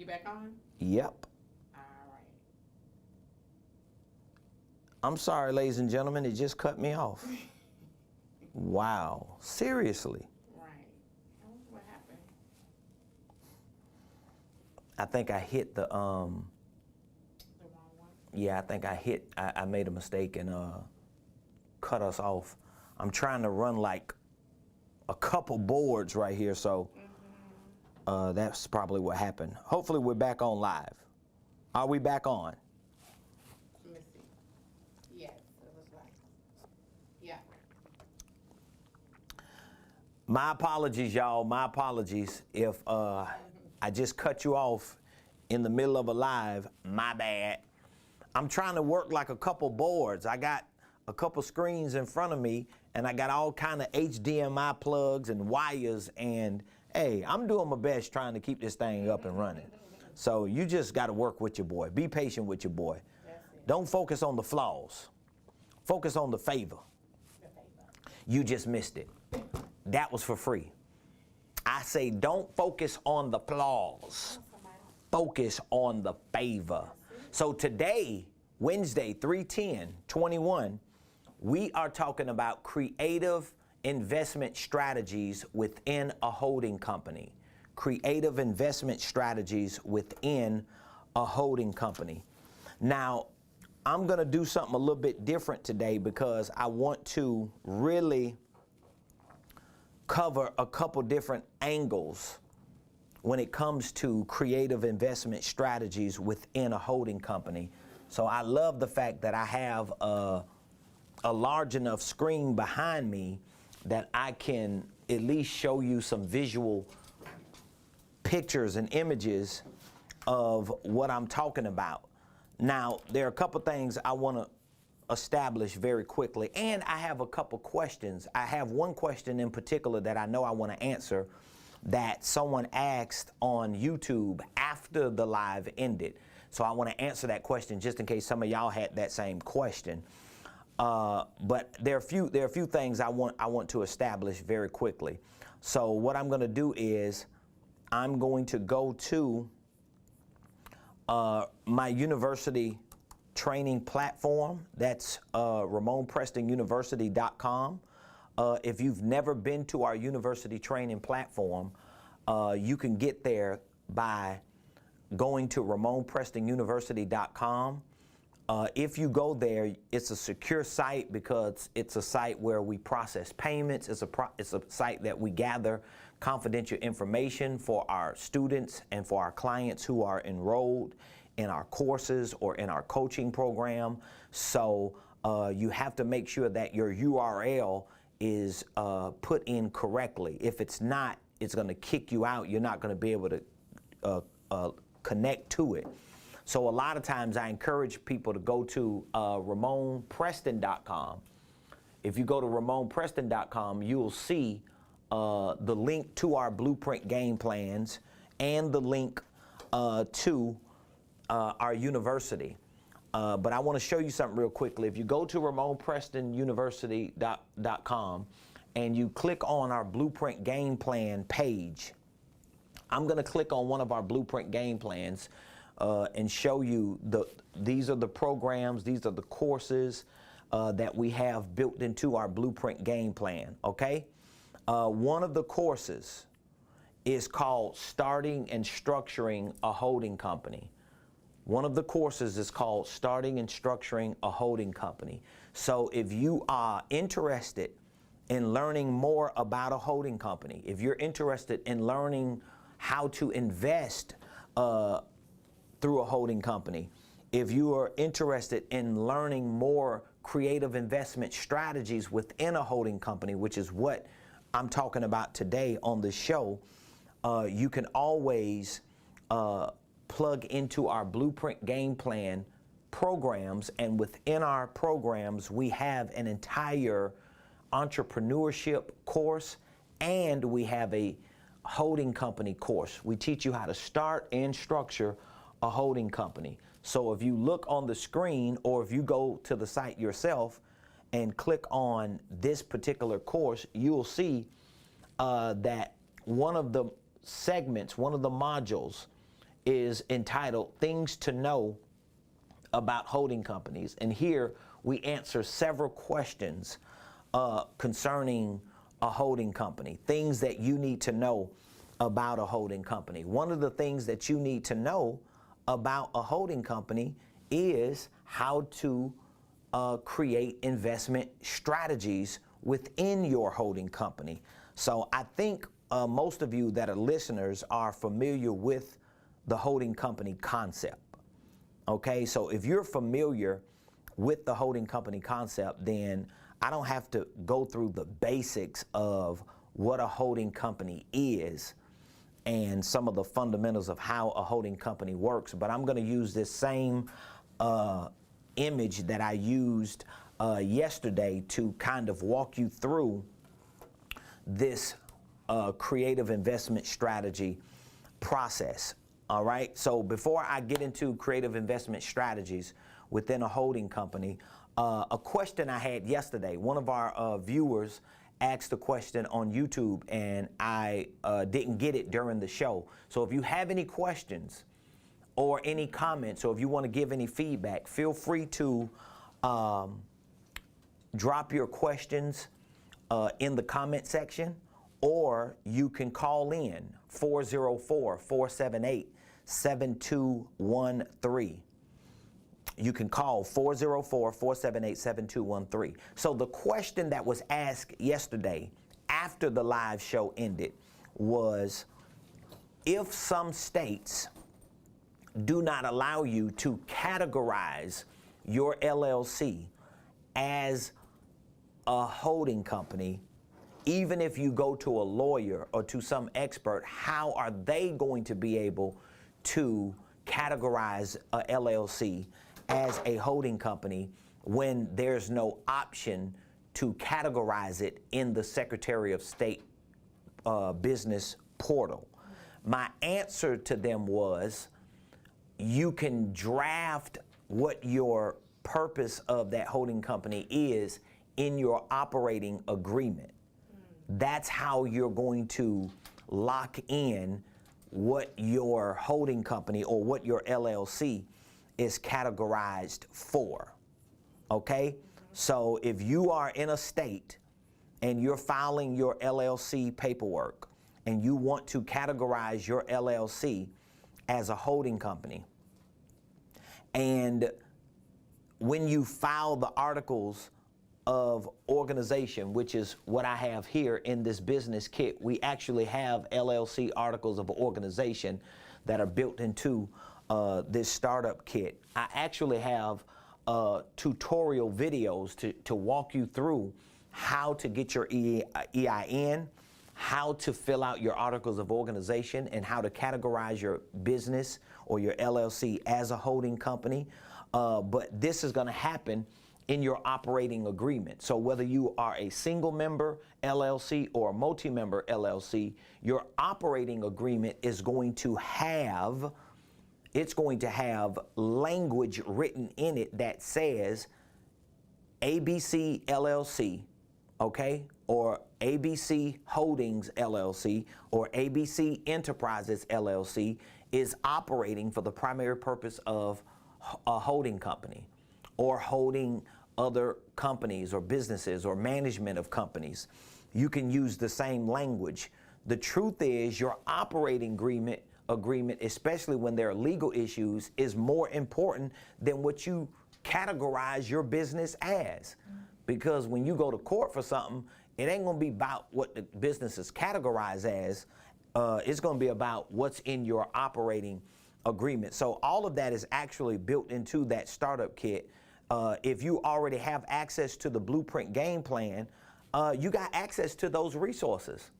you back on? Yep. All right. I'm sorry, ladies and gentlemen, it just cut me off. Wow, seriously. Right. I wonder what happened. I think I hit the wrong one? yeah, I think I made a mistake and cut us off. I'm trying to run like a couple boards right here, so that's probably what happened. Hopefully we're back on live. Are we back on? Let me see. Yes, it was right. Yeah. My apologies, y'all. My apologies if I just cut you off in the middle of a live. My bad. I'm trying to work like a couple boards. I got a couple screens in front of me, and I got all kind of HDMI plugs and wires, and hey, I'm doing my best trying to keep this thing up and running. So you just got to work with your boy. Be patient with your boy. Don't focus on the flaws. Focus on the favor. You just missed it. That was for free. I say don't focus on the flaws. Focus on the favor. So today, Wednesday, 3/10/21, we are talking about creative investment strategies within a holding company. Creative investment strategies within a holding company. Now, I'm going to do something a little bit different today because I want to really cover a couple different angles when it comes to creative investment strategies within a holding company. So I love the fact that I have a large enough screen behind me that I can at least show you some visual pictures and images of what I'm talking about. Now, there are a couple things I want to establish very quickly, and I have a couple questions. I have one question in particular that I know I want to answer that someone asked on YouTube after the live ended. So I want to answer that question just in case some of y'all had that same question. But there are a few things I want to establish very quickly. So what I'm going to do is I'm going to go to my university training platform. That's RamonePrestonUniversity.com. If you've never been to our university training platform, you can get there by going to RamonePrestonUniversity.com. If you go there, it's a secure site because it's a site where we process payments. It's a site that we gather confidential information for our students and for our clients who are enrolled in our courses or in our coaching program. So you have to make sure that your URL is put in correctly. If it's not, it's going to kick you out. You're not going to be able to connect to it. So a lot of times I encourage people to go to RamonePreston.com. If you go to RamonePreston.com, you'll see the link to our blueprint game plans and the link to our university. But I want to show you something real quickly. If you go to RamonePrestonUniversity.com and you click on our blueprint game plan page, I'm going to click on one of our blueprint game plans and show you these are the programs, these are the courses that we have built into our blueprint game plan, okay? One of the courses is called Starting and Structuring a Holding Company. One of the courses is called Starting and Structuring a Holding Company. So if you are interested in learning more about a holding company, if you're interested in learning how to invest through a holding company, if you are interested in learning more creative investment strategies within a holding company, which is what I'm talking about today on the show, you can always plug into our blueprint game plan programs, and within our programs we have an entire entrepreneurship course and we have a holding company course. We teach you how to start and structure a holding company. So if you look on the screen or if you go to the site yourself and click on this particular course, you'll see that one of the segments, one of the modules is entitled Things to Know About Holding Companies. And here we answer several questions concerning a holding company, things that you need to know about a holding company. One of the things that you need to know about a holding company is how to create investment strategies within your holding company. So I think most of you that are listeners are familiar with the holding company concept. Okay, so if you're familiar with the holding company concept, then I don't have to go through the basics of what a holding company is and some of the fundamentals of how a holding company works, but I'm going to use this same image that I used yesterday to kind of walk you through this creative investment strategy process. All right, so before I get into creative investment strategies within a holding company, a question I had yesterday, one of our viewers asked a question on YouTube, and I didn't get it during the show. So if you have any questions or any comments, or if you want to give any feedback, feel free to drop your questions in the comment section, or you can call in 404-478-7213. You can call 404-478-7213. So the question that was asked yesterday after the live show ended was, if some states do not allow you to categorize your LLC as a holding company, even if you go to a lawyer or to some expert, how are they going to be able to categorize a LLC as a holding company when there's no option to categorize it in the Secretary of State business portal? My answer to them was, you can draft what your purpose of that holding company is in your operating agreement. That's how you're going to lock in what your holding company or what your LLC is categorized for. Okay? So if you are in a state and you're filing your LLC paperwork and you want to categorize your LLC as a holding company, and when you file the articles of organization, which is what I have here in this business kit, we actually have LLC articles of organization that are built into this startup kit. I actually have tutorial videos to walk you through how to get your EIN, how to fill out your articles of organization, and how to categorize your business or your LLC as a holding company. But this is going to happen in your operating agreement. So whether you are a single member LLC or a multi-member LLC, your operating agreement is going to have, it's going to have language written in it that says ABC LLC, okay, or ABC Holdings LLC, or ABC Enterprises LLC is operating for the primary purpose of a holding company, or holding other companies or businesses or management of companies. You can use the same language. The truth is, your operating agreement, especially when there are legal issues, is more important than what you categorize your business as. Because when you go to court for something, it ain't gonna be about what the business is categorized as. It's gonna be about what's in your operating agreement. So all of that is actually built into that startup kit. If you already have access to the blueprint game plan, you got access to those resources.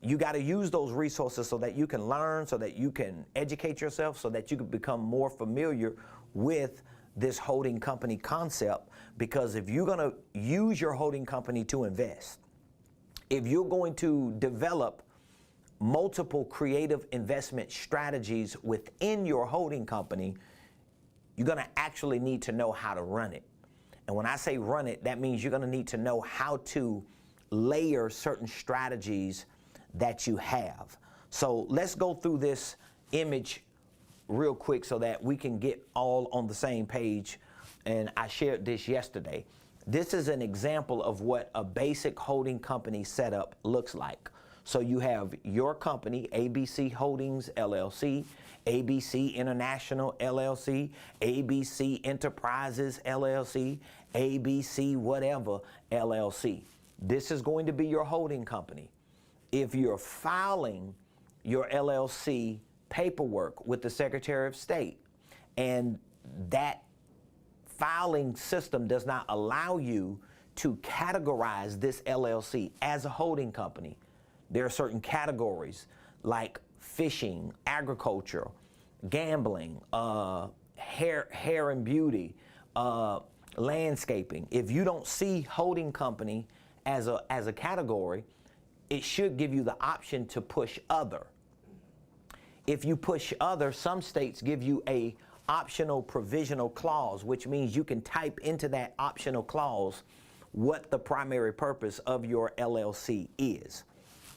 You got to use those resources so that you can learn, so that you can educate yourself, so that you can become more familiar with this holding company concept. Because if you're going to use your holding company to invest, if you're going to develop multiple creative investment strategies within your holding company, you're going to actually need to know how to run it. And when I say run it, that means you're going to need to know how to layer certain strategies that you have. So let's go through this image real quick so that we can get all on the same page. And I shared this yesterday. This is an example of what a basic holding company setup looks like. So you have your company, ABC Holdings LLC, ABC International LLC, ABC Enterprises LLC, ABC whatever LLC. This is going to be your holding company. If you're filing your LLC paperwork with the Secretary of State and that filing system does not allow you to categorize this LLC as a holding company, there are certain categories like fishing, agriculture, gambling, hair and beauty, landscaping. If you don't see holding company as a category, it should give you the option to push other. If you push other, some states give you a optional provisional clause, which means you can type into that optional clause what the primary purpose of your LLC is.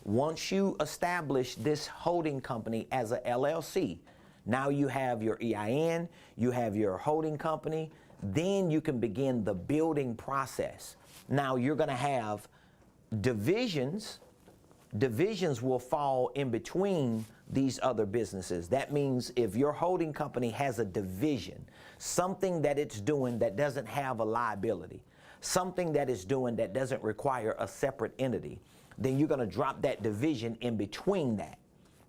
Once you establish this holding company as a LLC, now you have your EIN, you have your holding company, then you can begin the building process. Now you're going to have divisions. Divisions will fall in between these other businesses. That means if your holding company has a division, something that it's doing that doesn't have a liability, something that it's doing that doesn't require a separate entity, then you're going to drop that division in between that,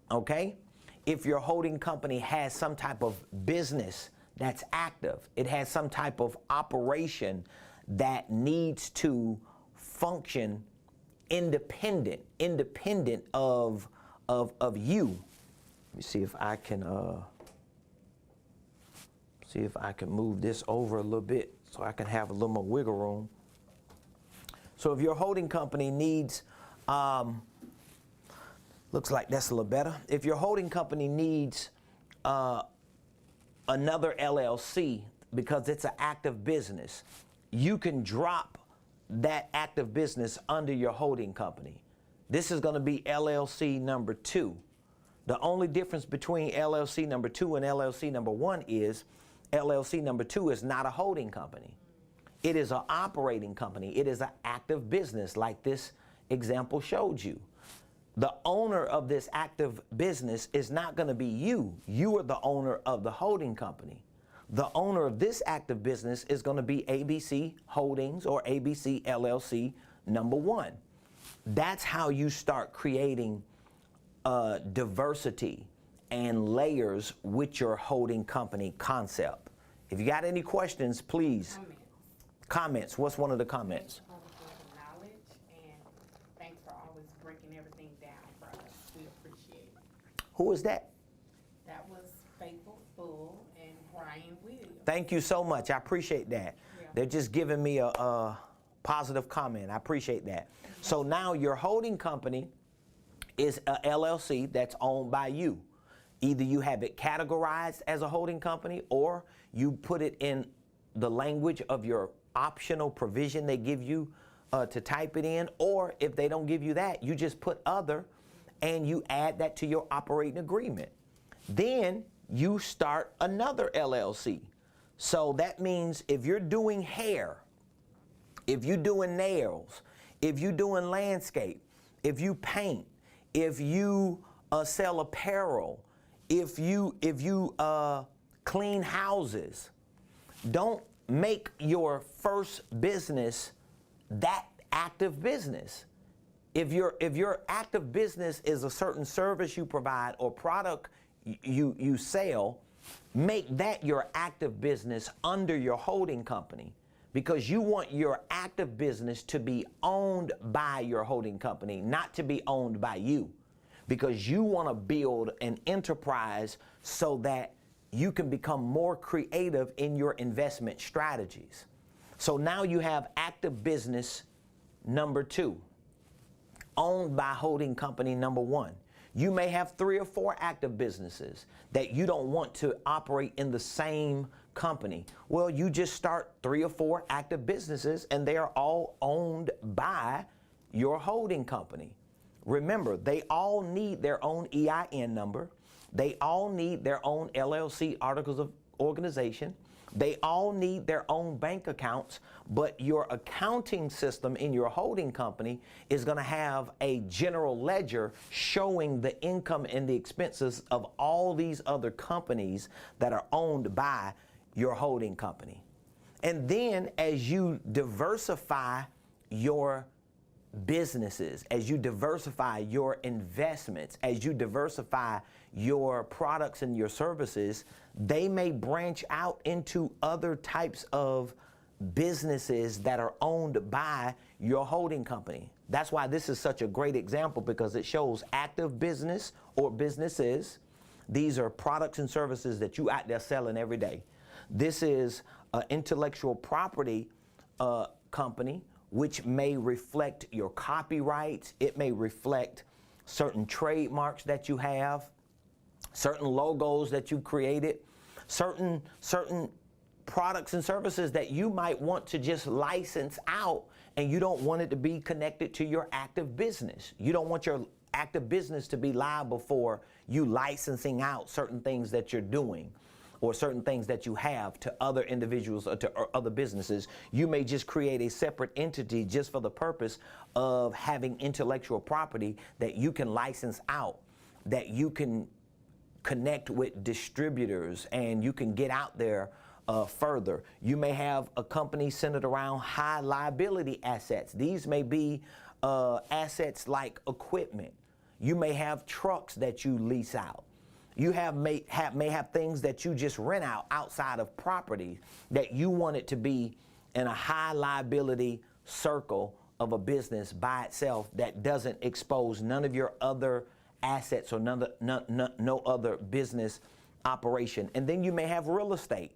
okay? If your holding company has some type of business that's active, it has some type of operation that needs to function independent of you. Let me see if I can move this over a little bit so I can have a little more wiggle room. So if your holding company needs, looks like that's a little better. If your holding company needs another LLC because it's an active business, you can drop that active business under your holding company. This is going to be LLC number 2. The only difference between LLC number 2 and LLC number 1 is LLC number 2 is not a holding company. It is an operating company. It is an active business like this example showed you. The owner of this active business is not going to be you. You are the owner of the holding company. The owner of this active business is going to be ABC Holdings or ABC LLC number 1. That's how you start creating diversity and layers with your holding company concept. If you got any questions, please. Comments. What's one of the comments? Knowledge, and thanks for always breaking everything down for us. We appreciate it. Who is that? That was Faithful Full and Brian Williams. Thank you so much. I appreciate that. Yeah. They're just giving me a positive comment. I appreciate that. So now your holding company is a LLC that's owned by you. Either you have it categorized as a holding company or you put it in the language of your optional provision they give you to type it in, or if they don't give you that, you just put other and you add that to your operating agreement. Then you start another LLC. So that means if you're doing hair, if you're doing nails, if you're doing landscape, if you paint, if you sell apparel, if you clean houses, don't make your first business that active business. If your active business is a certain service you provide or product you sell, make that your active business under your holding company, because you want your active business to be owned by your holding company, not to be owned by you, because you want to build an enterprise so that you can become more creative in your investment strategies. So now you have active business number 2, owned by holding company number 1. You may have 3 or 4 active businesses that you don't want to operate in the same company. Well, you just start 3 or 4 active businesses and they are all owned by your holding company. Remember, they all need their own EIN number. They all need their own LLC, articles of organization. They all need their own bank accounts, but your accounting system in your holding company is going to have a general ledger showing the income and the expenses of all these other companies that are owned by your holding company. And then as you diversify your businesses, as you diversify your investments, as you diversify your products and your services, they may branch out into other types of businesses that are owned by your holding company. That's why this is such a great example, because it shows active business or businesses. These are products and services that you out there selling every day. This is an intellectual property company, which may reflect your copyrights. It may reflect certain trademarks that you have, certain logos that you created, certain products and services that you might want to just license out, and you don't want it to be connected to your active business. You don't want your active business to be liable for you licensing out certain things that you're doing or certain things that you have to other individuals or to other businesses. You may just create a separate entity just for the purpose of having intellectual property that you can license out, that you can connect with distributors, and you can get out there further. You may have a company centered around high liability assets. These may be assets like equipment. You may have trucks that you lease out. You may have things that you just rent out outside of property that you want it to be in a high liability circle of a business by itself that doesn't expose none of your other assets or no other business operation. And then you may have real estate.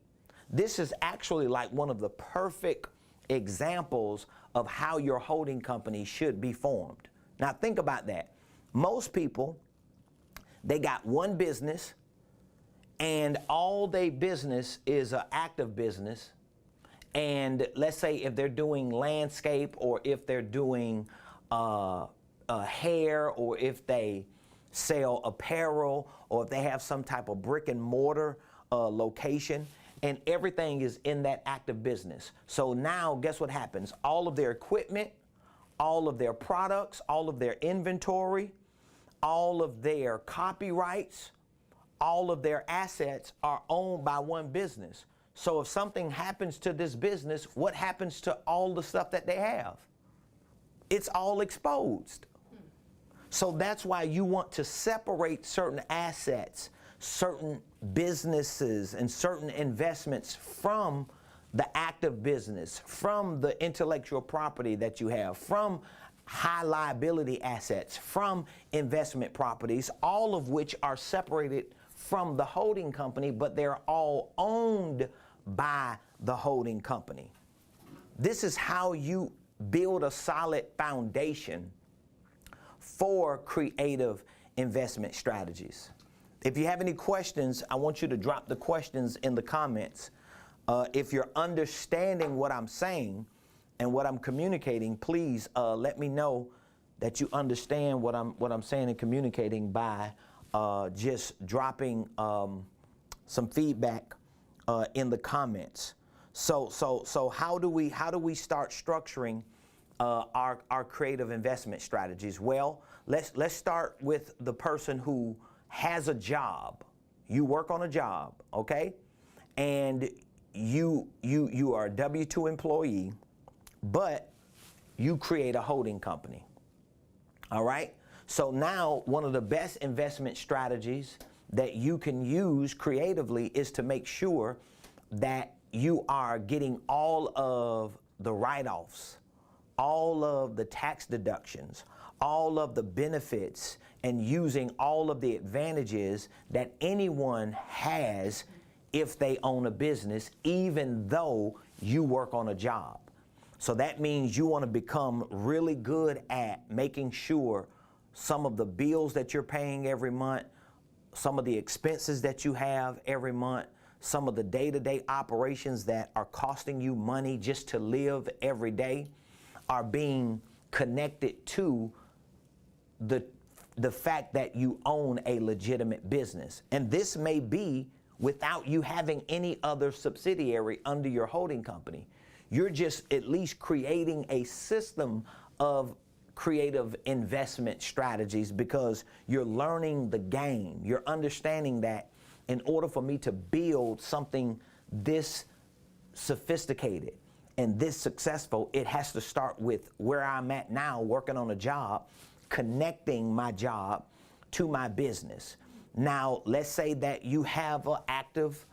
This is actually like one of the perfect examples of how your holding company should be formed. Now think about that. Most people, they got one business, and all their business is an active business. And let's say if they're doing landscape, or if they're doing hair, or if they sell apparel, or if they have some type of brick and mortar location, and everything is in that active business. So now guess what happens? All of their equipment, all of their products, all of their inventory, all of their copyrights, all of their assets are owned by one business. So if something happens to this business, what happens to all the stuff that they have? It's all exposed. So that's why you want to separate certain assets, certain businesses, and certain investments from the active business, from the intellectual property that you have, from high liability assets, from investment properties, all of which are separated from the holding company, but they're all owned by the holding company. This is how you build a solid foundation for creative investment strategies. If you have any questions, I want you to drop the questions in the comments. If you're understanding what I'm saying and what I'm communicating, please let me know that you understand what I'm saying and communicating by just dropping some feedback in the comments. So how do we start structuring our creative investment strategies? Well, let's start with the person who has a job. You work on a job, okay? And you are a W-2 employee, but you create a holding company. All right? So now one of the best investment strategies that you can use creatively is to make sure that you are getting all of the write-offs, all of the tax deductions, all of the benefits, and using all of the advantages that anyone has if they own a business, even though you work on a job. So that means you want to become really good at making sure some of the bills that you're paying every month, some of the expenses that you have every month, some of the day-to-day operations that are costing you money just to live every day are being connected to the the fact that you own a legitimate business. And this may be without you having any other subsidiary under your holding company. You're just at least creating a system of creative investment strategies because you're learning the game. You're understanding that in order for me to build something this sophisticated and this successful, it has to start with where I'm at now, working on a job, connecting my job to my business. Now, let's say that you have an active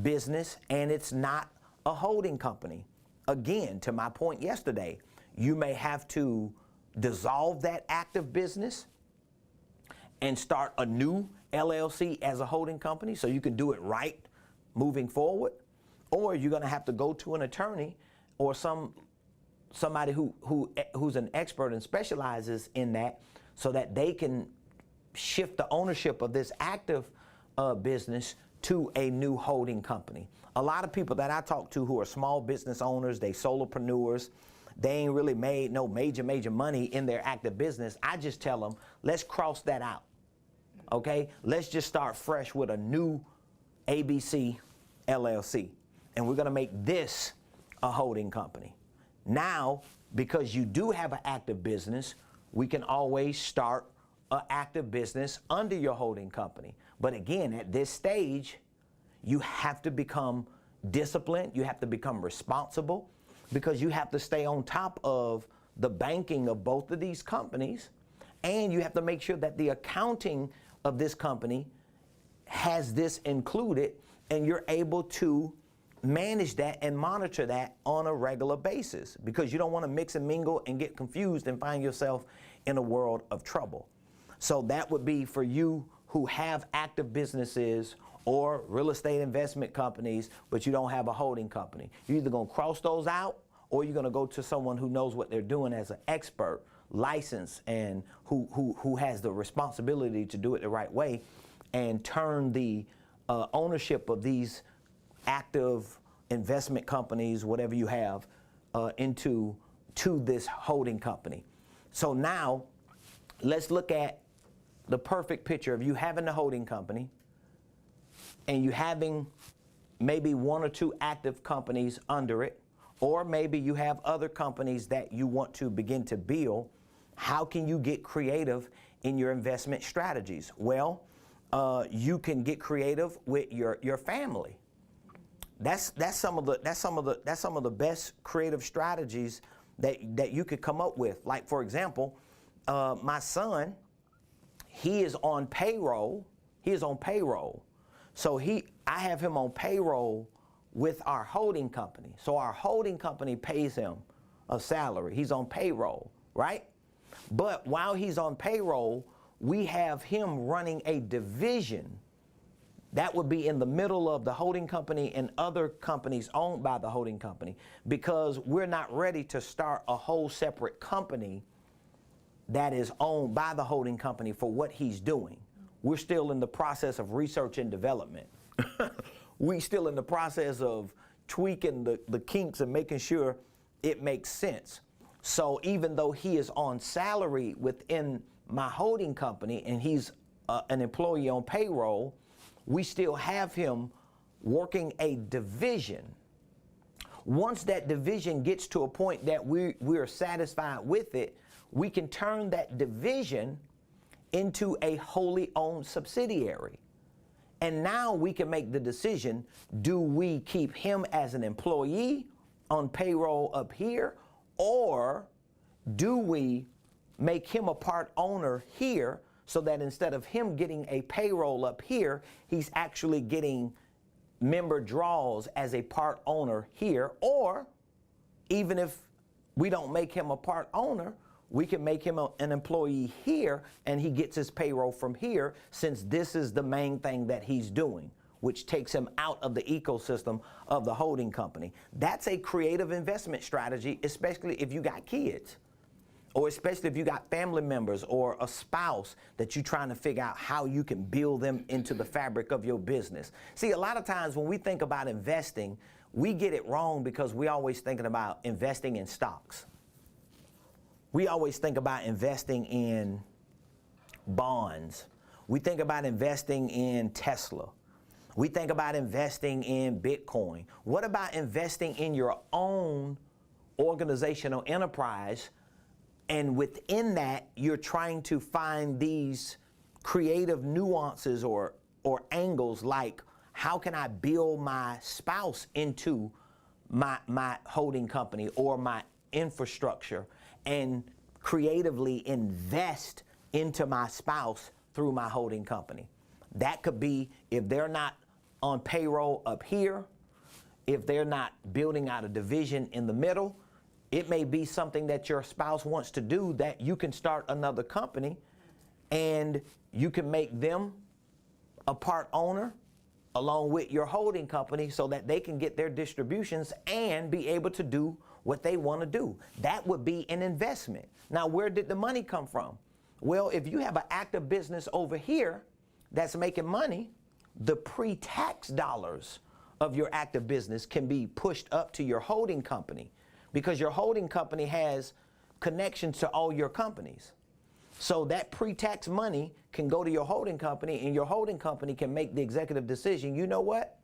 business and it's not a holding company. Again, to my point yesterday, you may have to dissolve that active business and start a new LLC as a holding company so you can do it right moving forward. Or you're going to have to go to an attorney or somebody who's an expert and specializes in that so that they can shift the ownership of this active business to a new holding company. A lot of people that I talk to who are small business owners, they solopreneurs, they ain't really made no major money in their active business. I just tell them, let's cross that out, okay? Let's just start fresh with a new ABC LLC, and we're gonna make this a holding company. Now, because you do have an active business, we can always start an active business under your holding company. But again, at this stage, you have to become disciplined, you have to become responsible, because you have to stay on top of the banking of both of these companies, and you have to make sure that the accounting of this company has this included, and you're able to manage that and monitor that on a regular basis, because you don't want to mix and mingle and get confused and find yourself in a world of trouble. So that would be for you who have active businesses or real estate investment companies, but you don't have a holding company. You're either going to cross those out, or you're going to go to someone who knows what they're doing as an expert, licensed, and who has the responsibility to do it the right way, and turn the ownership of these active investment companies, whatever you have, into this holding company. So now, let's look at the perfect picture of you having the holding company and you having maybe one or two active companies under it, or maybe you have other companies that you want to begin to build. How can you get creative in your investment strategies? Well, you can get creative with your family. That's some of the best creative strategies that you could come up with. Like, for example, my son, he is on payroll. He is on payroll. So I have him on payroll with our holding company. So our holding company pays him a salary. He's on payroll, right? But while he's on payroll, we have him running a division that would be in the middle of the holding company and other companies owned by the holding company, because we're not ready to start a whole separate company that is owned by the holding company for what he's doing. We're still in the process of research and development. We're still in the process of tweaking the kinks and making sure it makes sense. So even though he is on salary within my holding company and he's an employee on payroll, we still have him working a division. Once that division gets to a point that we're satisfied with it, we can turn that division into a wholly owned subsidiary. And now we can make the decision, do we keep him as an employee on payroll up here, or do we make him a part owner here, so that instead of him getting a payroll up here, he's actually getting member draws as a part owner here? Or even if we don't make him a part owner, we can make him an employee here and he gets his payroll from here, since this is the main thing that he's doing, which takes him out of the ecosystem of the holding company. That's a creative investment strategy, especially if you got kids, or especially if you got family members or a spouse that you're trying to figure out how you can build them into the fabric of your business. See, a lot of times when we think about investing, we get it wrong because we always thinking about investing in stocks. We always think about investing in bonds. We think about investing in Tesla. We think about investing in Bitcoin. What about investing in your own organizational enterprise? And within that, you're trying to find these creative nuances or angles, like how can I build my spouse into my holding company or my infrastructure and creatively invest into my spouse through my holding company. That could be if they're not on payroll up here, if they're not building out a division in the middle, it may be something that your spouse wants to do, that you can start another company and you can make them a part owner along with your holding company so that they can get their distributions and be able to do what they want to do. That would be an investment. Now, where did the money come from? Well, if you have an active business over here that's making money, the pre-tax dollars of your active business can be pushed up to your holding company, because your holding company has connections to all your companies. So that pre-tax money can go to your holding company, and your holding company can make the executive decision. You know what?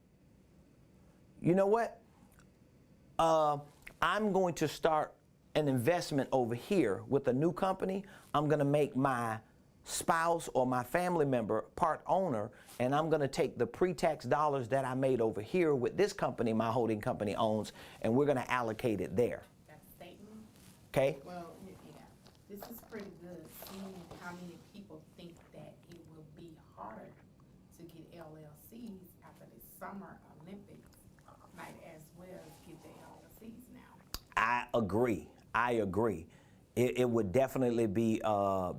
I'm going to start an investment over here with a new company. I'm going to make my spouse or my family member part owner, and I'm going to take the pre-tax dollars that I made over here with this company my holding company owns, and we're going to allocate it there. That's a statement. Okay? Well, yeah, this is pretty good, seeing how many people think that it will be harder to get LLCs after the Summer Olympics. Might as well get the LLCs now. I agree. It would definitely be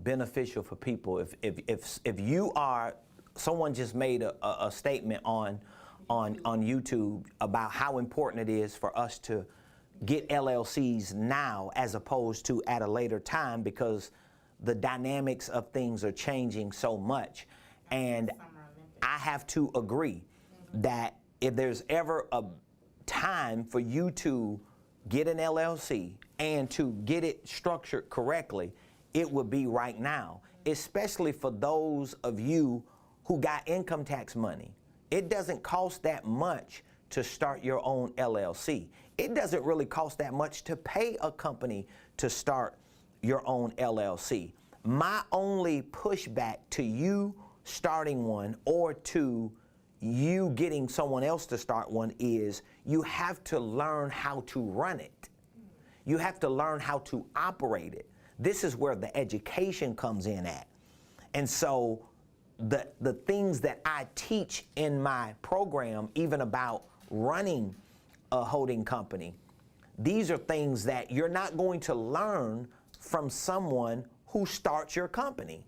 beneficial for people if you are. Someone just made a statement on YouTube about how important it is for us to get LLCs now as opposed to at a later time, because the dynamics of things are changing so much. And I have to agree that if there's ever a time for you to get an LLC and to get it structured correctly, it would be right now, especially for those of you who got income tax money. It doesn't cost that much to start your own LLC. It doesn't really cost that much to pay a company to start your own LLC. My only pushback to you starting one or to you getting someone else to start one is you have to learn how to run it. You have to learn how to operate it. This is where the education comes in at. And so the things that I teach in my program, even about running a holding company, these are things that you're not going to learn from someone who starts your company.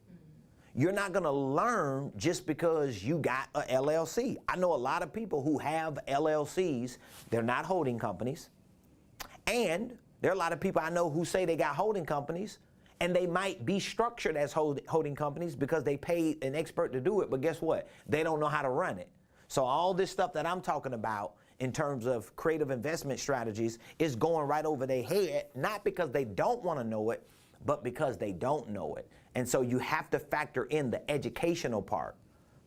You're not going to learn just because you got a LLC. I know a lot of people who have LLCs. They're not holding companies. And there are a lot of people I know who say they got holding companies, and they might be structured as holding companies because they paid an expert to do it, but guess what? They don't know how to run it. So all this stuff that I'm talking about in terms of creative investment strategies is going right over their head, not because they don't want to know it, but because they don't know it. And so you have to factor in the educational part,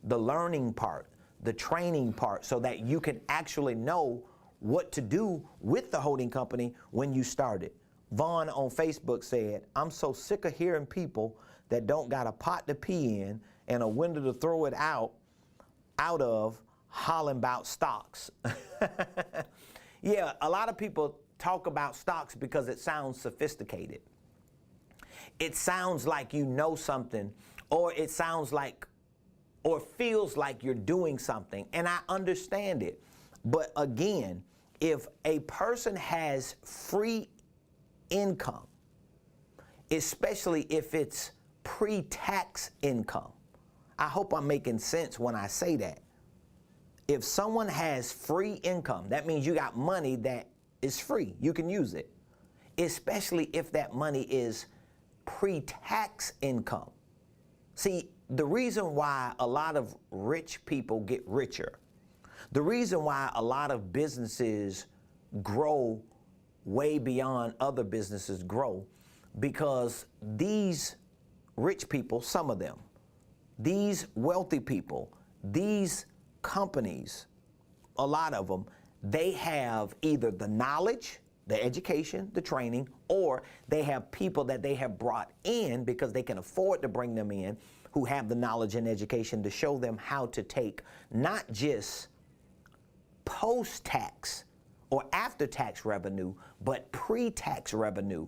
the learning part, the training part, so that you can actually know what to do with the holding company when you start it. Vaughn on Facebook said, "I'm so sick of hearing people that don't got a pot to pee in and a window to throw it out of hollering about stocks." Yeah, a lot of people talk about stocks because it sounds sophisticated. It sounds like you know something, or it sounds like, or feels like you're doing something, and I understand it. But again, if a person has free income, especially if it's pre-tax income, I hope I'm making sense when I say that. If someone has free income, that means you got money that is free. You can use it, especially if that money is pre-tax income. See, the reason why a lot of rich people get richer, the reason why a lot of businesses grow way beyond other businesses grow, because these rich people, some of them, these wealthy people, these companies, a lot of them, they have either the knowledge, the education, the training, or they have people that they have brought in because they can afford to bring them in who have the knowledge and education to show them how to take not just post-tax or after-tax revenue, but pre-tax revenue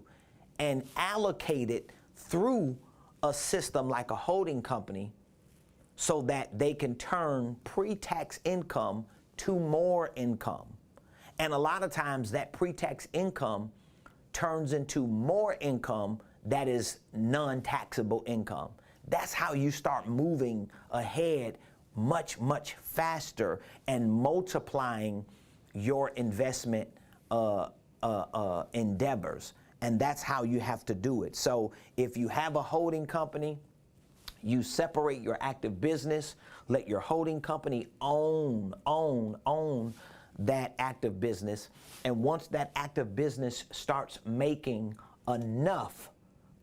and allocate it through a system like a holding company so that they can turn pre-tax income to more income. And a lot of times that pre-tax income turns into more income that is non-taxable income. That's how you start moving ahead much, much faster and multiplying your investment endeavors. And that's how you have to do it. So if you have a holding company, you separate your active business, let your holding company own that active business. And once that active business starts making enough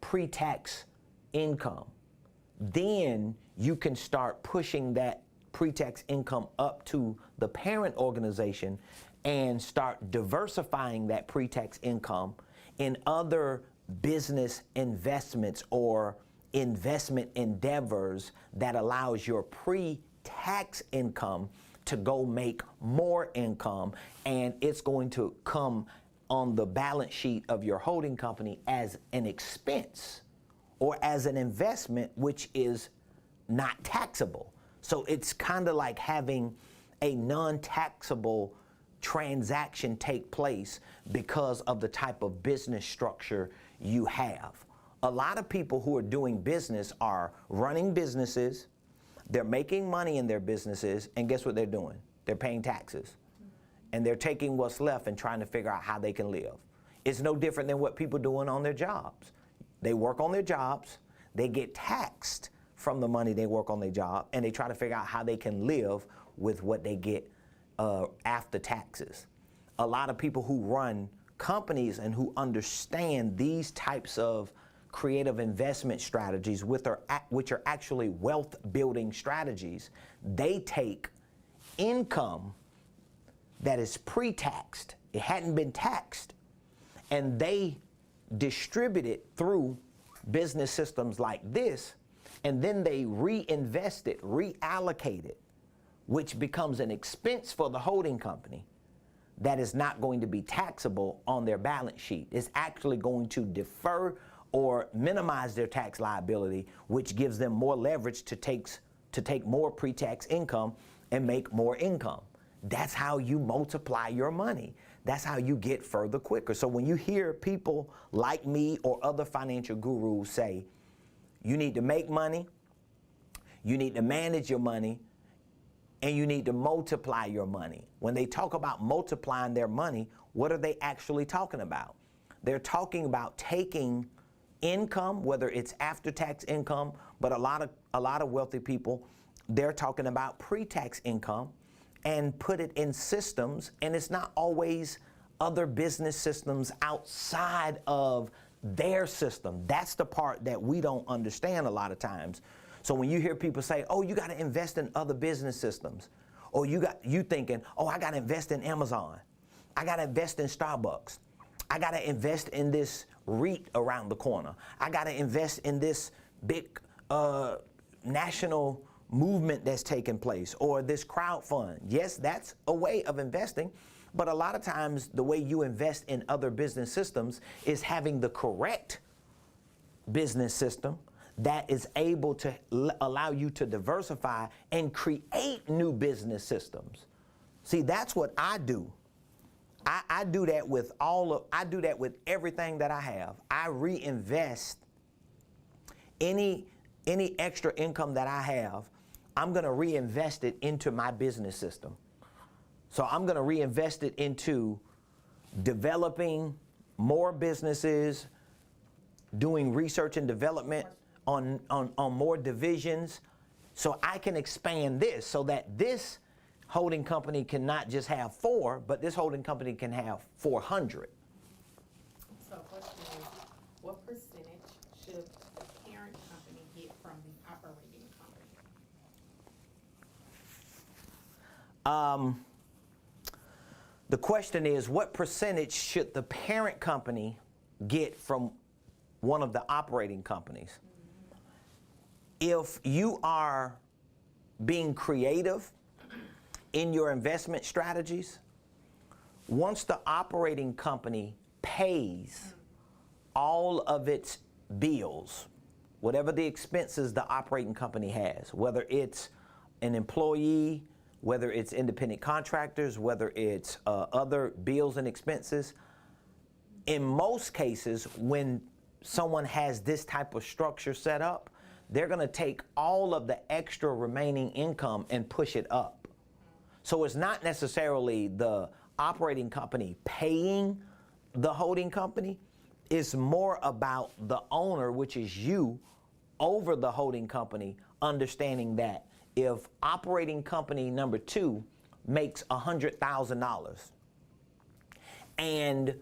pre-tax income, then you can start pushing that pre-tax income up to the parent organization and start diversifying that pre-tax income in other business investments or investment endeavors that allows your pre-tax income to go make more income, and it's going to come on the balance sheet of your holding company as an expense or as an investment which is not taxable. So it's kind of like having a non-taxable transaction take place because of the type of business structure you have. A lot of people who are doing business are running businesses, they're making money in their businesses, and guess what they're doing? They're paying taxes. And they're taking what's left and trying to figure out how they can live. It's no different than what people are doing on their jobs. They work on their jobs, they get taxed from the money they work on their job, and they try to figure out how they can live with what they get after taxes. A lot of people who run companies and who understand these types of creative investment strategies, which are actually wealth building strategies, they take income that is pre-taxed, it hadn't been taxed, and they distribute it through business systems like this, and then they reinvest it, reallocate it, which becomes an expense for the holding company that is not going to be taxable on their balance sheet. It's actually going to defer or minimize their tax liability, which gives them more leverage to take more pre-tax income and make more income. That's how you multiply your money. That's how you get further quicker. So when you hear people like me or other financial gurus say, you need to make money, you need to manage your money, and you need to multiply your money. When they talk about multiplying their money, what are they actually talking about? They're talking about taking income, whether it's after-tax income, but a lot of wealthy people, they're talking about pre-tax income, and put it in systems, and it's not always other business systems outside of their system. That's the part that we don't understand a lot of times. So when you hear people say, oh, you got to invest in other business systems, or you thinking, oh, I got to invest in Amazon, I got to invest in Starbucks, I got to invest in this REIT around the corner, I got to invest in this big national movement that's taking place, or this crowd fund. Yes, that's a way of investing, but a lot of times the way you invest in other business systems is having the correct business system that is able to allow you to diversify and create new business systems. See, that's what I do. I do that with everything that I have. I reinvest any extra income that I have. I'm going to reinvest it into my business system. So I'm going to reinvest it into developing more businesses, doing research and development on more divisions, so I can expand this so that this holding company can not just have 4, but this holding company can have 400. So the question is, what percentage should the parent company get from the operating company? The question is, what percentage should the parent company get from one of the operating companies? If you are being creative in your investment strategies, once the operating company pays all of its bills, whatever the expenses the operating company has, whether it's an employee, whether it's independent contractors, whether it's other bills and expenses, in most cases, when someone has this type of structure set up, they're going to take all of the extra remaining income and push it up. So it's not necessarily the operating company paying the holding company. It's more about the owner, which is you, over the holding company, understanding that if operating company number 2 makes $100,000, and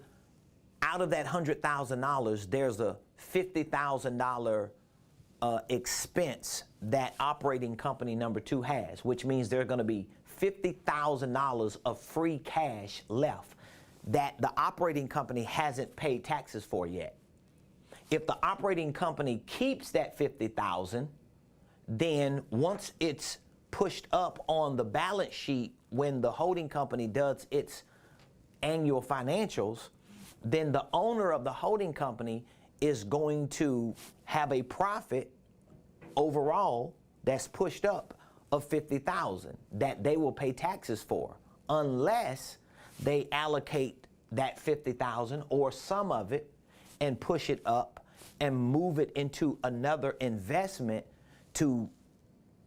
out of that $100,000, there's a $50,000 expense that operating company number 2 has, which means there's going to be $50,000 of free cash left that the operating company hasn't paid taxes for yet. If the operating company keeps that $50,000, then once it's pushed up on the balance sheet when the holding company does its annual financials, then the owner of the holding company is going to have a profit overall that's pushed up of $50,000 that they will pay taxes for, unless they allocate that $50,000 or some of it and push it up and move it into another investment to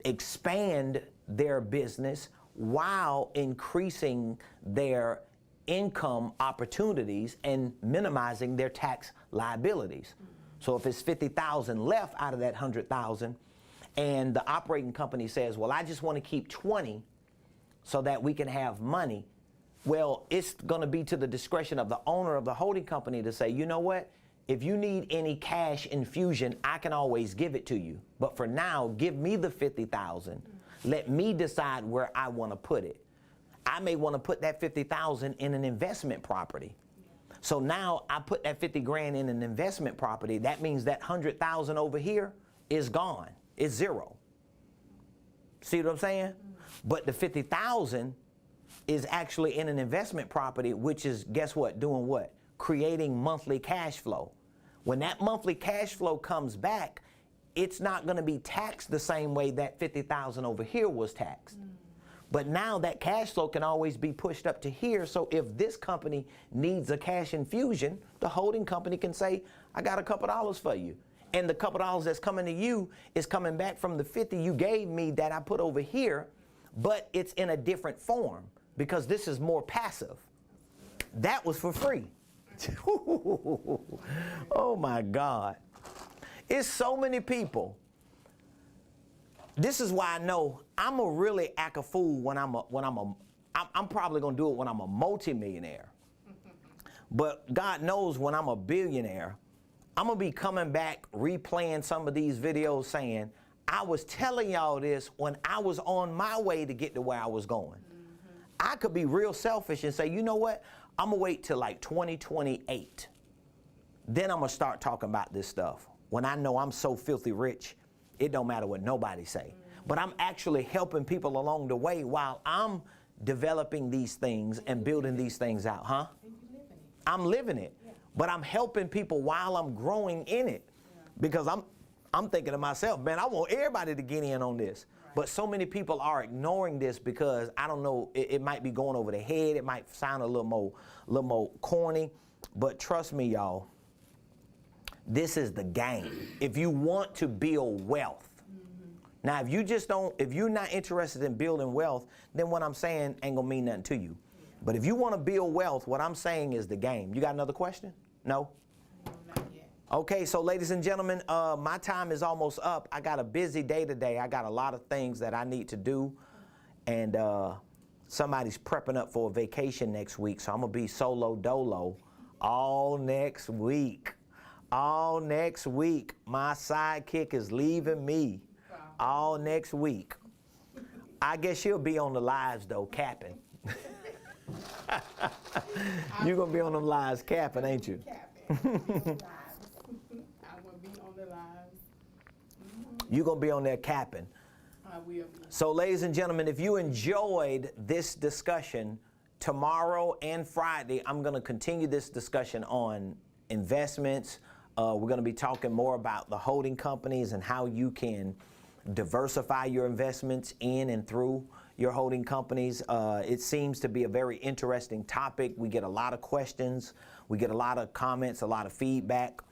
expand their business while increasing their income opportunities and minimizing their tax liabilities. So if it's $50,000 left out of that $100,000, and the operating company says, well, I just want to keep 20 so that we can have money, well, it's going to be to the discretion of the owner of the holding company to say, you know what, if you need any cash infusion, I can always give it to you. But for now, give me the $50,000. Let me decide where I want to put it. I may want to put that $50,000 in an investment property. So now I put that 50 grand in an investment property. That means that 100,000 over here is gone. It's zero. See what I'm saying? But the 50,000 is actually in an investment property, which is, guess what? Doing what? Creating monthly cash flow. When that monthly cash flow comes back, it's not going to be taxed the same way that 50,000 over here was taxed. But now that cash flow can always be pushed up to here. So if this company needs a cash infusion, the holding company can say, I got a couple dollars for you. And the couple dollars that's coming to you is coming back from the 50 you gave me that I put over here, but it's in a different form because this is more passive. That was for free. Oh my God. It's so many people. This is why I know I'm a really act a fool when I'm probably gonna do it when I'm a multimillionaire. But God knows when I'm a billionaire, I'm gonna be coming back, replaying some of these videos saying, I was telling y'all this when I was on my way to get to where I was going. I could be real selfish and say, you know what? I'm gonna wait till like 2028. Then I'm gonna start talking about this stuff. When I know I'm so filthy rich, it don't matter what nobody say. But I'm actually helping people along the way while I'm developing these things and building these things out, huh? I'm living it. But I'm helping people while I'm growing in it. Because I'm thinking to myself, man, I want everybody to get in on this. But so many people are ignoring this because, I don't know, it might be going over their head. It might sound a little more corny. But trust me, y'all, this is the game. If you want to build wealth. Now, if you're not interested in building wealth, then what I'm saying ain't gonna mean nothing to you. But if you want to build wealth, what I'm saying is the game. You got another question? No? No, not yet. Okay, so ladies and gentlemen, my time is almost up. I got a busy day today. I got a lot of things that I need to do. And somebody's prepping up for a vacation next week, so I'm gonna be solo dolo all next week. All next week. My sidekick is leaving me. All next week. I guess you'll be on the lives though, capping. You're gonna be on them lives capping, ain't you? Capping. I will be on the lives. You're gonna be on there capping. I will be. So ladies and gentlemen, if you enjoyed this discussion, tomorrow and Friday, I'm gonna continue this discussion on investments. We're gonna be talking more about the holding companies and how you can diversify your investments in and through your holding companies. It seems to be a very interesting topic. We get a lot of questions. We get a lot of comments, a lot of feedback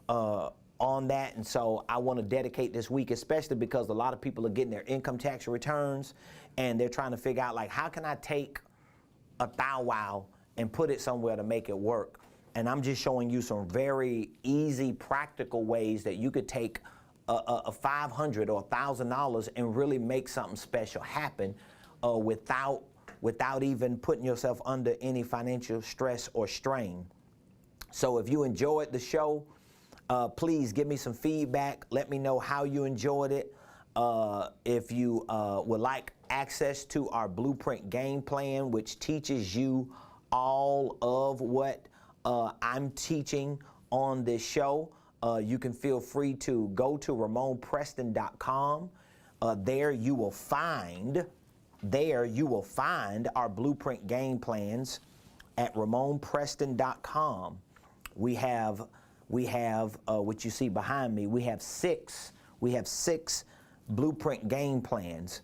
on that. And so I want to dedicate this week, especially because a lot of people are getting their income tax returns and they're trying to figure out, like, how can I take a thou wow and put it somewhere to make it work? And I'm just showing you some very easy, practical ways that you could take a $500 or $1,000 and really make something special happen without even putting yourself under any financial stress or strain. So if you enjoyed the show, please give me some feedback. Let me know how you enjoyed it. If you would like access to our Blueprint Game Plan, which teaches you all of what I'm teaching on this show, you can feel free to go to RamonePreston.com. There you will find our Blueprint Game Plans at RamonePreston.com. We have what you see behind me. We have six Blueprint Game Plans.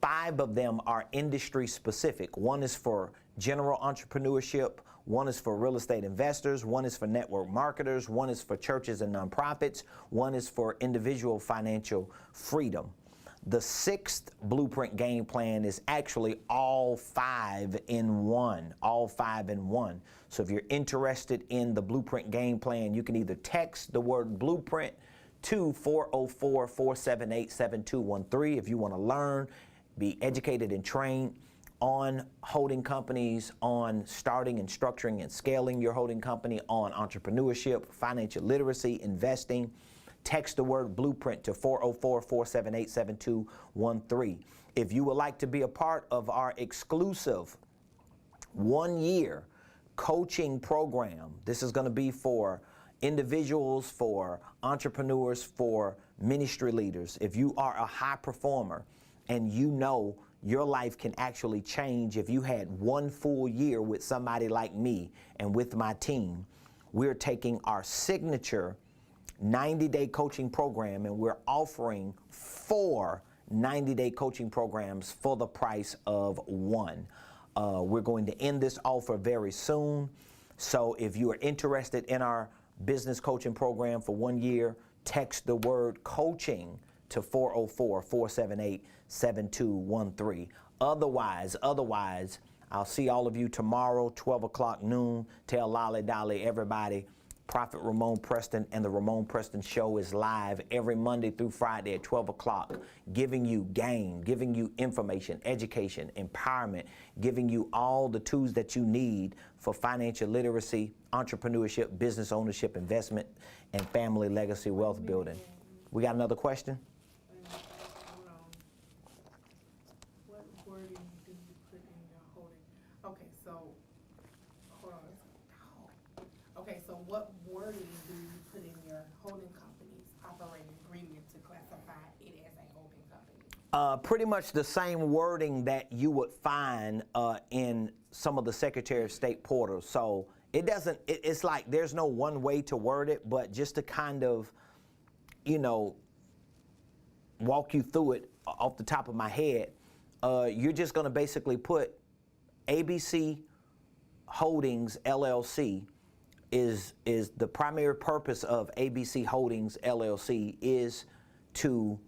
5 of them are industry specific. One is for general entrepreneurship. One is for real estate investors. One is for network marketers. One is for churches and nonprofits. One is for individual financial freedom. The 6th Blueprint Game Plan is actually all 5 in one. All 5 in one. So if you're interested in the Blueprint Game Plan, you can either text the word Blueprint to 404-478-7213 if you want to learn, be educated and trained on holding companies, on starting and structuring and scaling your holding company, on entrepreneurship, financial literacy, investing. Text the word Blueprint to 404-478-7213. If you would like to be a part of our exclusive 1-year coaching program, this is going to be for individuals, for entrepreneurs, for ministry leaders. If you are a high performer and you know your life can actually change if you had 1 full year with somebody like me and with my team, we're taking our signature 90-day coaching program and we're offering 4 90-day coaching programs for the price of 1. We're going to end this offer very soon. So if you are interested in our business coaching program for 1 year, text the word coaching to 404-478-7213. Otherwise, I'll see all of you tomorrow, 12 o'clock noon. Tell Lolly Dolly, everybody, Prophet Ramone Preston and the Ramone Preston Show is live every Monday through Friday at 12 o'clock, giving you game, giving you information, education, empowerment, giving you all the tools that you need for financial literacy, entrepreneurship, business ownership, investment, and family legacy wealth building. We got another question? Hold on. What wording do you put in your holding? Okay, so, hold on. Okay, so what wording do you put in your holding company's operating agreement to classify it as a holding company? Pretty much the same wording that you would find in some of the Secretary of State portals. So it doesn't, it's like there's no one way to word it, but just to kind of, walk you through it off the top of my head, you're just going to basically put ABC Holdings LLC is the primary purpose of ABC Holdings LLC is to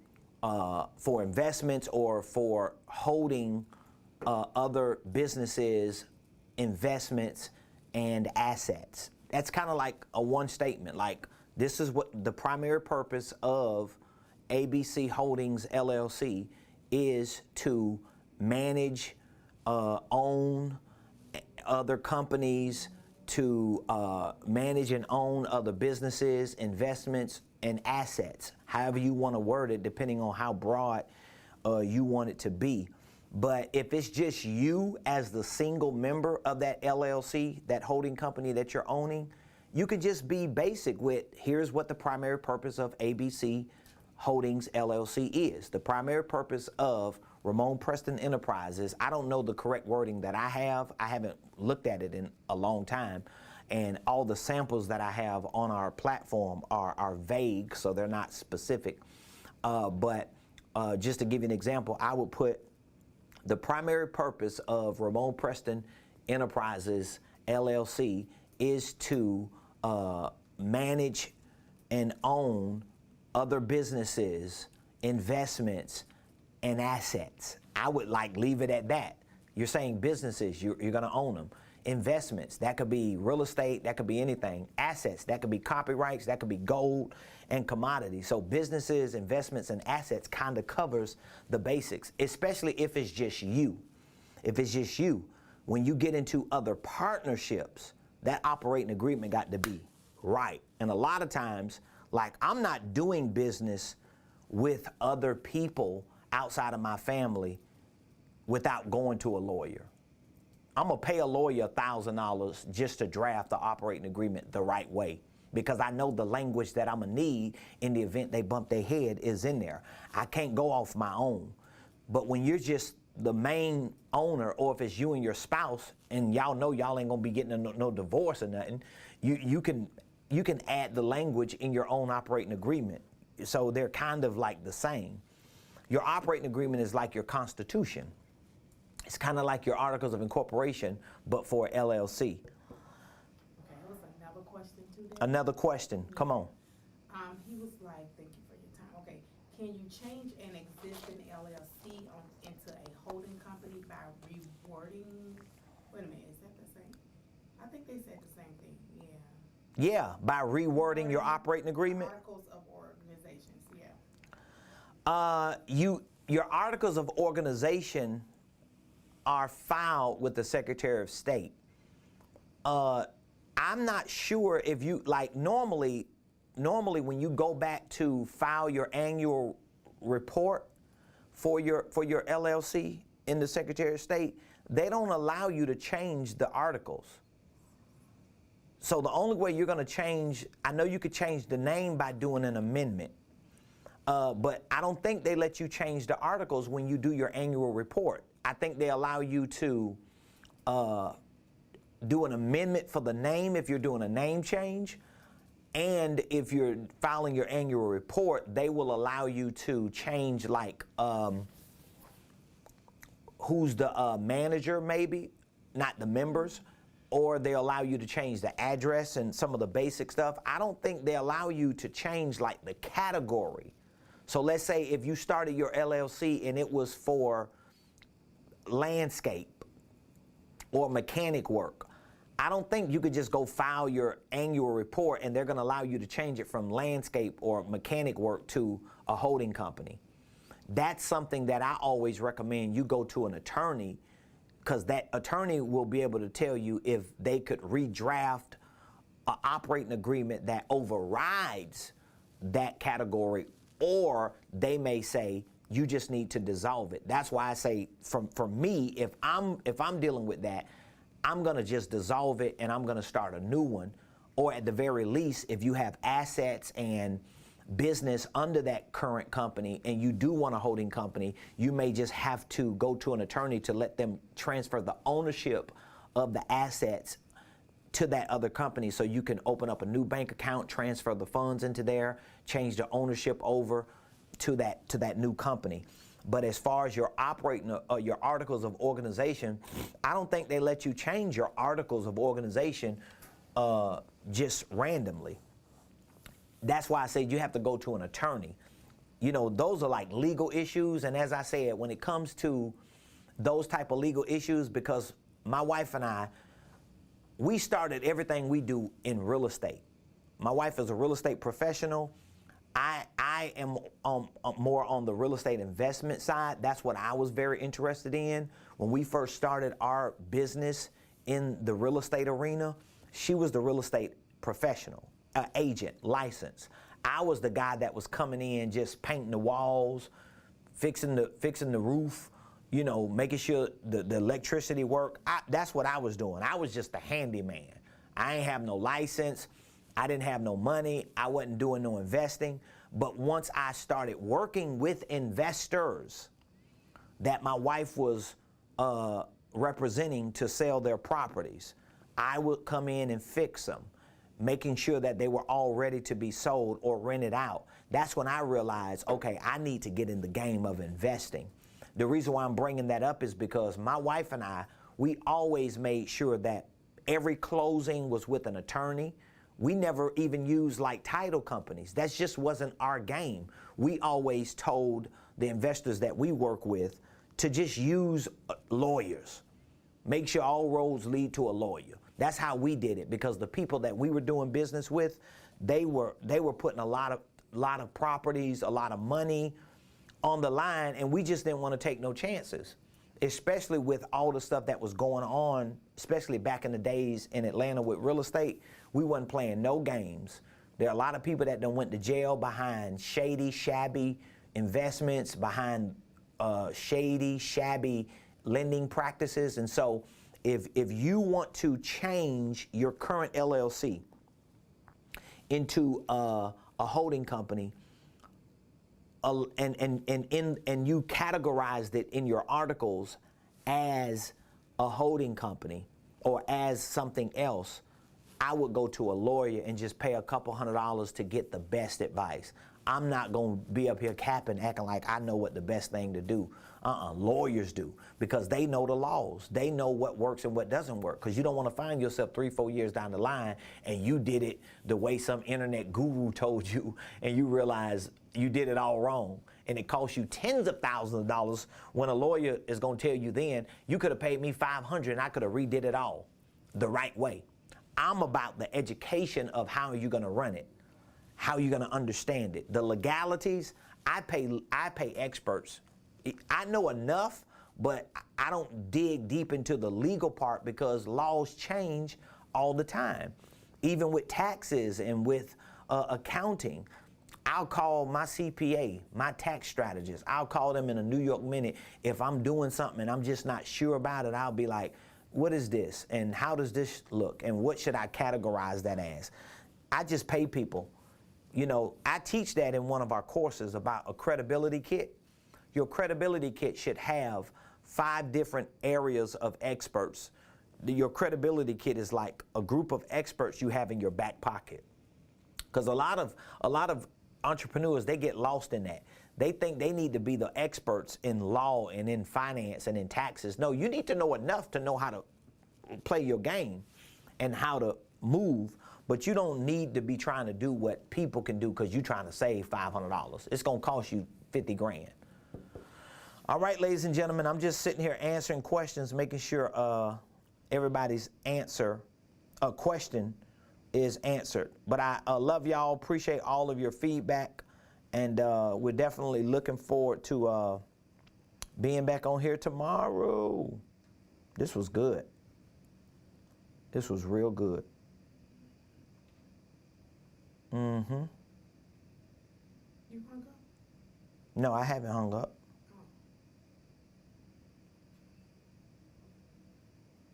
for investments or for holding other businesses, investments, and assets. That's kind of like a one statement. Like, this is what the primary purpose of ABC Holdings LLC is: to manage, own other companies, to manage and own other businesses, investments, and assets. However you want to word it, depending on how broad you want it to be. But if it's just you as the single member of that LLC, that holding company that you're owning, you could just be basic with, here's what the primary purpose of ABC Holdings LLC is. The primary purpose of Ramone Preston Enterprises, I don't know the correct wording that I haven't looked at it in a long time, and all the samples that I have on our platform are vague, so they're not specific. But just to give you an example, I would put the primary purpose of Ramone Preston Enterprises LLC is to manage and own other businesses, investments, and assets. I would leave it at that. You're saying businesses, you're going to own them. Investments, that could be real estate, that could be anything. Assets, that could be copyrights, that could be gold and commodities. So businesses, investments, and assets kind of covers the basics, especially if it's just you. If it's just you, when you get into other partnerships, that operating agreement got to be right. And a lot of times, I'm not doing business with other people outside of my family without going to a lawyer. I'm gonna pay a lawyer $1,000 just to draft the operating agreement the right way, because I know the language that I'm gonna need in the event they bump their head is in there. I can't go off my own. But when you're just the main owner, or if it's you and your spouse, and y'all know y'all ain't gonna be getting no divorce or nothing, you can add the language in your own operating agreement. So they're kind of like the same. Your operating agreement is like your constitution. It's kind of like your articles of incorporation, but for LLC. Okay, that was another question too. Another question, come on. He was like, thank you for your time. Okay, can you change an existing LLC into a holding company by rewording? Wait a minute, is that the same? I think they said the same thing, yeah. Yeah, by rewording your operating agreement. Articles of organizations, yeah. Your articles of organization are filed with the Secretary of State. I'm not sure if you, normally when you go back to file your annual report for your LLC in the Secretary of State, they don't allow you to change the articles. So the only way you're gonna change, I know you could change the name by doing an amendment, but I don't think they let you change the articles when you do your annual report. I think they allow you to do an amendment for the name if you're doing a name change. And if you're filing your annual report, they will allow you to change who's the manager maybe, not the members, or they allow you to change the address and some of the basic stuff. I don't think they allow you to change the category. So let's say if you started your LLC and it was for landscape or mechanic work, I don't think you could just go file your annual report and they're going to allow you to change it from landscape or mechanic work to a holding company. That's something that I always recommend you go to an attorney, because that attorney will be able to tell you if they could redraft an operating agreement that overrides that category, or they may say you just need to dissolve it. That's why I say, for me, if I'm dealing with that, I'm gonna just dissolve it and I'm gonna start a new one. Or at the very least, if you have assets and business under that current company and you do want a holding company, you may just have to go to an attorney to let them transfer the ownership of the assets to that other company, so you can open up a new bank account, transfer the funds into there, change the ownership over to that new company. But as far as your your articles of organization, I don't think they let you change your articles of organization just randomly. That's why I said you have to go to an attorney. You know, those are legal issues, and as I said, when it comes to those type of legal issues, because my wife and I, we started everything we do in real estate. My wife is a real estate professional. I am more on the real estate investment side. That's what I was very interested in. When we first started our business in the real estate arena, she was the real estate professional, agent, license. I was the guy that was coming in just painting the walls, fixing the roof, you know, making sure the electricity work. That's what I was doing. I was just a handyman. I ain't have no license. I didn't have no money. I wasn't doing no investing. But once I started working with investors that my wife was representing to sell their properties, I would come in and fix them, making sure that they were all ready to be sold or rented out. That's when I realized, okay, I need to get in the game of investing. The reason why I'm bringing that up is because my wife and I, we always made sure that every closing was with an attorney. We never even used like title companies. That just wasn't our game. We always told the investors that we work with to just use lawyers. Make sure all roads lead to a lawyer. That's how we did it, because the people that we were doing business with, they were putting a lot of properties, a lot of money on the line, and we just didn't want to take no chances, especially with all the stuff that was going on, especially back in the days in Atlanta with real estate. We wasn't playing no games. There are a lot of people that done went to jail behind shady, shabby investments, behind shady, shabby lending practices. And so if you want to change your current LLC into a holding company, and you categorized it in your articles as a holding company or as something else, I would go to a lawyer and just pay a couple $100 to get the best advice. I'm not going to be up here capping, acting like I know what the best thing to do. Lawyers do, because they know the laws. They know what works and what doesn't work, because you don't want to find yourself 3-4 years down the line and you did it the way some internet guru told you, and you realize you did it all wrong, and it costs you tens of thousands of dollars, when a lawyer is going to tell you then, you could have paid me $500 and I could have redid it all the right way. I'm about the education of how you're going to run it, how you're going to understand it. The legalities, I pay experts. I know enough, but I don't dig deep into the legal part, because laws change all the time. Even with taxes and with accounting, I'll call my CPA, my tax strategist. I'll call them in a New York minute. If I'm doing something and I'm just not sure about it, I'll be like, what is this? And how does this look? And what should I categorize that as? I just pay people. You know, I teach that in one of our courses about a credibility kit. Your credibility kit should have 5 different areas of experts. Your credibility kit is like a group of experts you have in your back pocket. Because a lot of entrepreneurs, they get lost in that. They think they need to be the experts in law and in finance and in taxes. No, you need to know enough to know how to play your game and how to move, but you don't need to be trying to do what people can do because you're trying to save $500. It's going to cost you 50 grand. All right, ladies and gentlemen, I'm just sitting here answering questions, making sure everybody's question is answered. But I love y'all, appreciate all of your feedback, and we're definitely looking forward to being back on here tomorrow. This was good. This was real good. Mm-hmm. You hung up? No, I haven't hung up.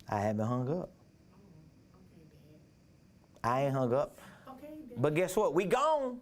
I haven't hung up. Oh, okay, Dad. I ain't hung up. Okay, Dad. But guess what? We gone.